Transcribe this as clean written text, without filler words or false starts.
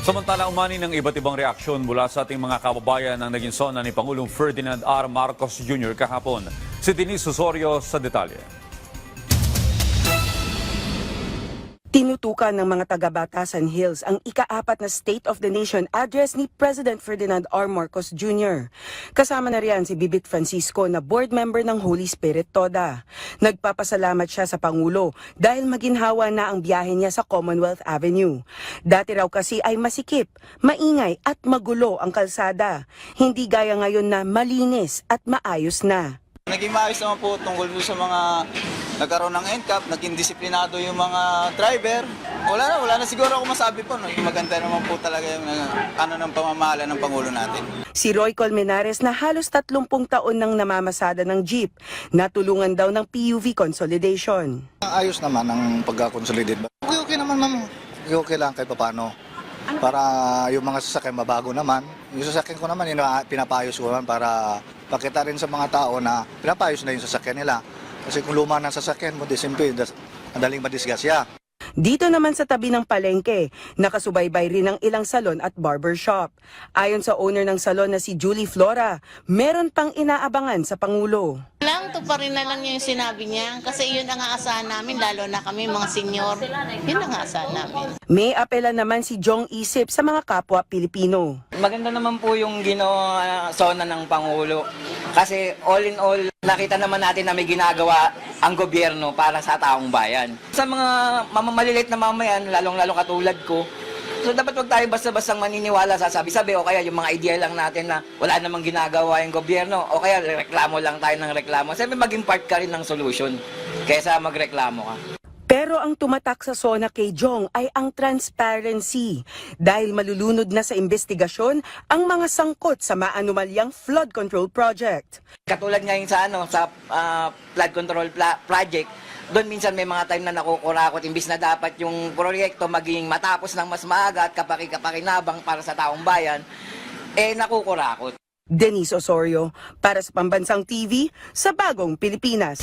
Samantala, umani ng iba't ibang reaksyon mula sa ating mga kababayan ang naging sona ni Pangulong Ferdinand R. Marcos Jr. kahapon. Si Denise Osorio sa detalye. Tinutukan ng mga taga-Batasan Hills ang ika-4 na State of the Nation address ni President Ferdinand R. Marcos Jr. Kasama na riyan si Bibit Francisco na board member ng Holy Spirit Toda. Nagpapasalamat siya sa Pangulo dahil maginhawa na ang biyahe niya sa Commonwealth Avenue. Dati raw kasi ay masikip, maingay at magulo ang kalsada. Hindi gaya ngayon na malinis at maayos na. Naging maayos naman po tungkol po sa mga nagkaroon ng NCAP, naging disiplinado yung mga driver. Wala na siguro ako masabi po. No? Maganda naman po talaga yung ng pamamahala ng Pangulo natin. Si Roy Colmenares na halos 30 taon nang namamasada ng jeep, natulungan daw ng PUV consolidation. Ayos naman ang pagka-consolidate. Okay naman ma'am. Okay lang kahit paano. Para yung mga sasakyan mabago naman. Yung sasakyan ko naman, pinapayos ko naman para pakita rin sa mga tao na pinapayos na yung sasakyan nila. Kasi kung luma ng sasakyan mo, simple, madaling madisgasya. Dito naman sa tabi ng palengke, nakasubaybay rin ang ilang salon at barbershop. Ayon sa owner ng salon na si Julie Flora, meron pang inaabangan sa Pangulo. Lang, tuparin na lang yung sinabi niya kasi yun ang aasahan namin, lalo na kami mga senior. Yun ang aasahan namin. May apela naman si Jong Isip sa mga kapwa Pilipino. Maganda naman po yung ginawa sona ng Pangulo. Kasi all in all, nakita naman natin na may ginagawa ang gobyerno para sa taong bayan. Sa mga maliliit na mamayan, lalong-lalo katulad ko, so dapat wag tayo basta-bastang maniniwala sa sabi-sabi o kaya yung mga idea lang natin na wala namang ginagawa yung gobyerno o kaya reklamo lang tayo ng reklamo. Siyempre maging part ka rin ng solution kaysa magreklamo ka. Pero ang tumatak sa SONA kay Jong ay ang transparency dahil malulunod na sa investigasyon ang mga sangkot sa maanumalyang flood control project. Katulad ngayon sa flood control project, doon minsan may mga time na nakukurakot imbis na dapat yung proyekto maging matapos ng mas maaga at kapaki-kapakinabang para sa taong bayan, nakukurakot. Denise Osorio para sa Pambansang TV sa Bagong Pilipinas.